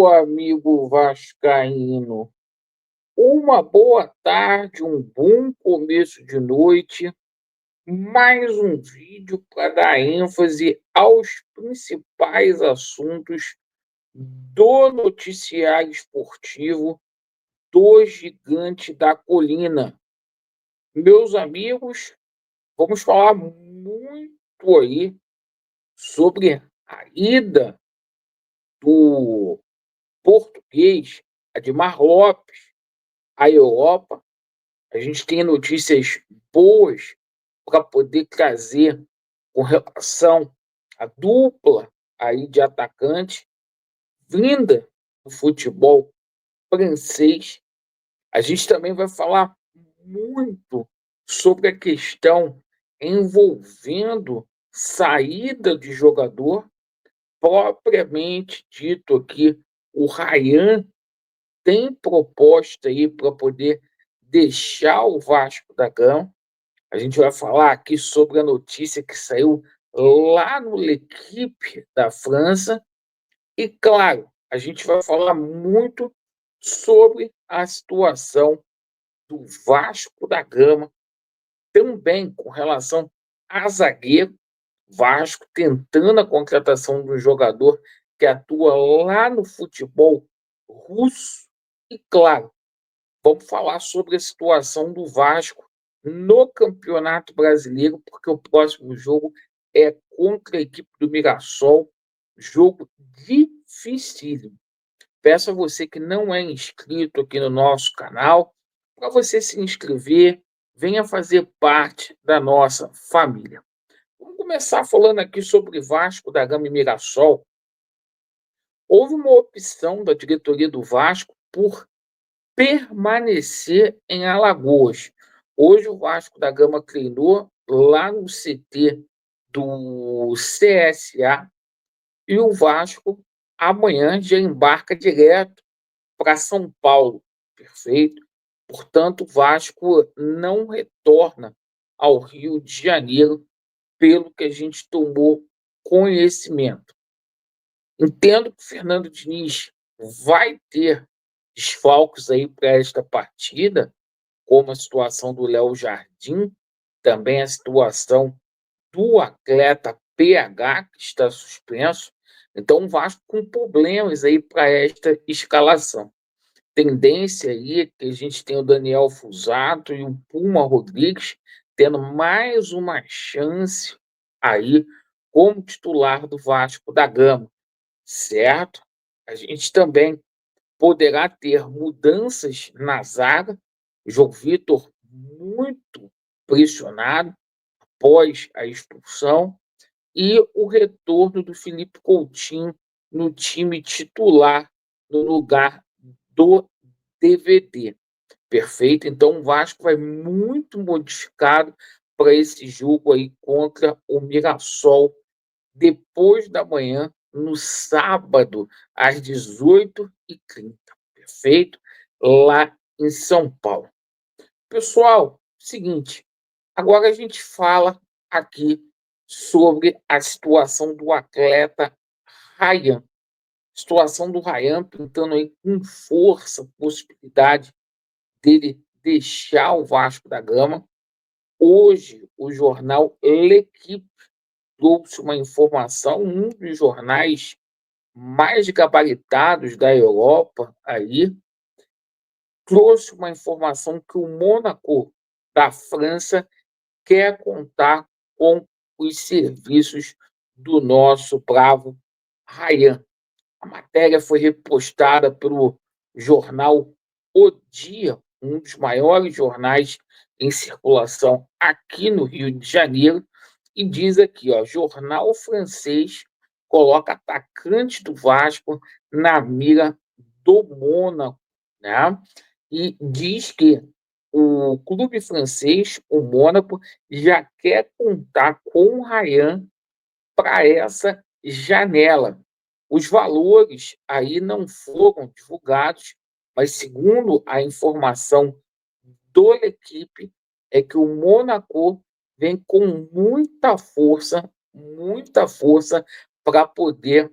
Meu amigo vascaíno, uma boa tarde, um bom começo de noite. Mais um vídeo para dar ênfase aos principais assuntos do noticiário esportivo do Gigante da Colina. Meus amigos, vamos falar muito aí sobre a ida do português Admar Lopes à Europa. A gente tem notícias boas para poder trazer com relação à dupla aí de atacante vinda do futebol francês. A gente também vai falar muito sobre a questão envolvendo saída de jogador, propriamente dito aqui, o Ryan tem proposta aí para poder deixar o Vasco da Gama. A gente vai falar aqui sobre a notícia que saiu lá no L'Équipe da França. E, claro, a gente vai falar muito sobre a situação do Vasco da Gama, também com relação a zagueiro. Vasco tentando a contratação de um jogador que atua lá no futebol russo. E, claro, vamos falar sobre a situação do Vasco no Campeonato Brasileiro, porque o próximo jogo é contra a equipe do Mirassol, jogo dificílimo. Peço a você que não é inscrito aqui no nosso canal, para você se inscrever, venha fazer parte da nossa família. Vamos começar falando aqui sobre Vasco da Gama e Mirassol. Houve uma opção da diretoria do Vasco por permanecer em Alagoas. Hoje o Vasco da Gama treinou lá no CT do CSA e o Vasco amanhã já embarca direto para São Paulo, perfeito? Portanto, o Vasco não retorna ao Rio de Janeiro, pelo que a gente tomou conhecimento. Entendo que o Fernando Diniz vai ter desfalques aí para esta partida, como a situação do Léo Jardim, também a situação do atleta PH, que está suspenso. Então, o Vasco com problemas aí para esta escalação. Tendência aí é que a gente tem o Daniel Fusato e o Puma Rodrigues tendo mais uma chance aí como titular do Vasco da Gama, certo? A gente também poderá ter mudanças na zaga. João Vitor muito pressionado após a expulsão e o retorno do Felipe Coutinho no time titular no lugar do DVD. Perfeito? Então o Vasco vai muito modificado para esse jogo aí contra o Mirassol depois da manhã, no sábado, às 18h30. Perfeito? Lá em São Paulo. Pessoal, seguinte, agora a gente fala aqui sobre a situação do atleta Ryan. Situação do Ryan pintando aí com força a possibilidade dele deixar o Vasco da Gama. Hoje, o jornal L'Équipe trouxe uma informação, um dos jornais mais gabaritados da Europa aí, trouxe uma informação que o Mônaco da França quer contar com os serviços do nosso bravo Ryan. A matéria foi repostada pelo jornal O Dia, um dos maiores jornais em circulação aqui no Rio de Janeiro, e diz aqui, ó, jornal francês coloca atacante do Vasco na mira do Mônaco, né? E diz que o clube francês, o Mônaco, já quer contar com o Ryan para essa janela. Os valores aí não foram divulgados, mas segundo a informação do equipe, é que o Mônaco vem com muita força para poder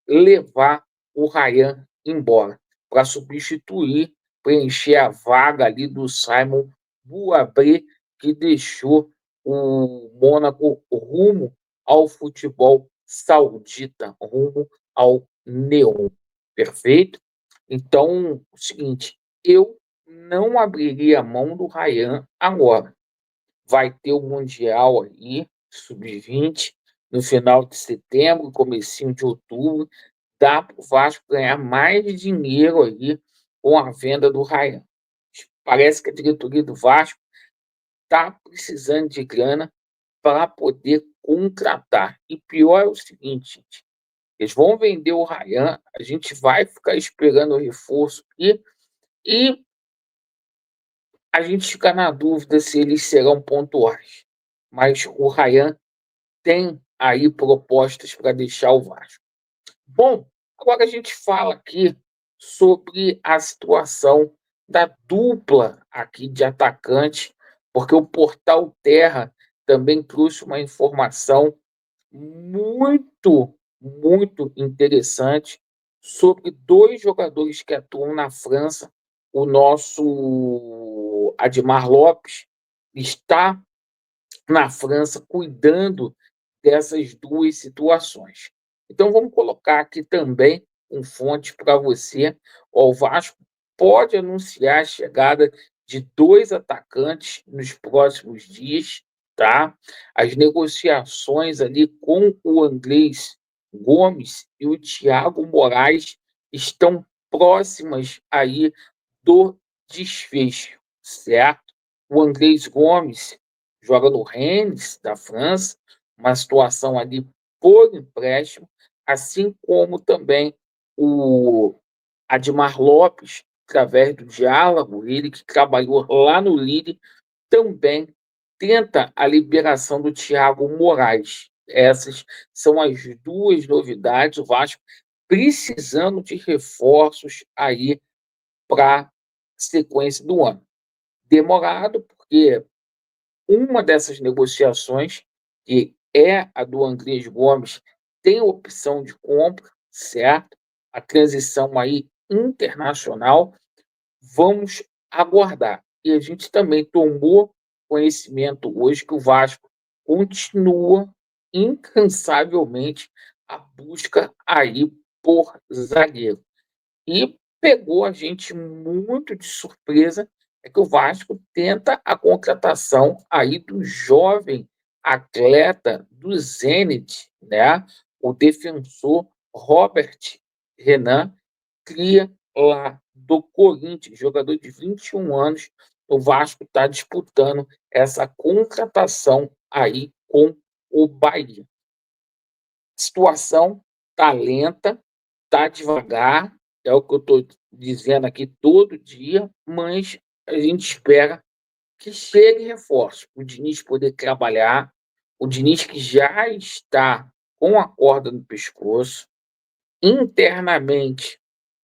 levar o Ryan embora, para substituir, preencher a vaga ali do Simon Bouabré, que deixou o Mônaco rumo ao futebol saudita, rumo ao Neon. Perfeito? Então, o seguinte, eu não abriria a mão do Ryan agora. Vai ter o Mundial aí, sub-20, no final de setembro, comecinho de outubro. Dá para o Vasco ganhar mais dinheiro aí com a venda do Ryan. Parece que a diretoria do Vasco está precisando de grana para poder contratar. E pior é o seguinte, gente, eles vão vender o Ryan, a gente vai ficar esperando o reforço e a gente fica na dúvida se eles serão pontuais. Mas o Ryan tem aí propostas para deixar o Vasco. Bom, agora a gente fala aqui sobre a situação da dupla aqui de atacante, porque o Portal Terra também trouxe uma informação muito interessante sobre dois jogadores que atuam na França. O nosso Admar Lopes está na França cuidando dessas duas situações. Então, vamos colocar aqui também um fonte para você. O Vasco pode anunciar a chegada de dois atacantes nos próximos dias, tá? As negociações ali com o Andrés Gomes e o Thiago Moraes estão próximas aí do desfecho, certo? O Andrés Gomes joga no Rennes, da França, uma situação ali por empréstimo, assim como também o Admar Lopes, através do diálogo, ele que trabalhou lá no Lille, também tenta a liberação do Thiago Moraes. Essas são as duas novidades, o Vasco precisando de reforços aí para a sequência do ano. Demorado, porque uma dessas negociações, que é a do Andrés Gomes, tem opção de compra, certo? A transição aí internacional, vamos aguardar. E a gente também tomou conhecimento hoje que o Vasco continua incansavelmente a busca aí por zagueiro. E pegou a gente muito de surpresa é que o Vasco tenta a contratação aí do jovem atleta do Zenit, né? O defensor Robert Renan, cria lá do Corinthians, jogador de 21 anos. O Vasco está disputando essa contratação aí com o Bahia. Situação está lenta, está devagar, é o que eu estou dizendo aqui todo dia, mas a gente espera que chegue reforço, o Diniz poder trabalhar, o Diniz que já está com a corda no pescoço, internamente,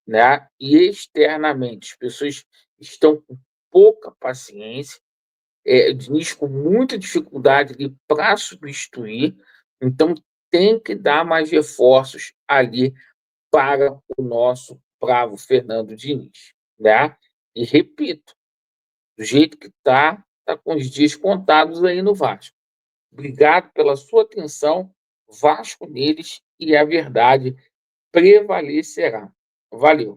né, e externamente, as pessoas estão com pouca paciência, o Diniz com muita dificuldade ali para substituir, então tem que dar mais reforços ali para o nosso bravo Fernando Diniz, né? E repito, do jeito que está com os dias contados aí no Vasco. Obrigado pela sua atenção, Vasco neles, e a verdade prevalecerá. Valeu.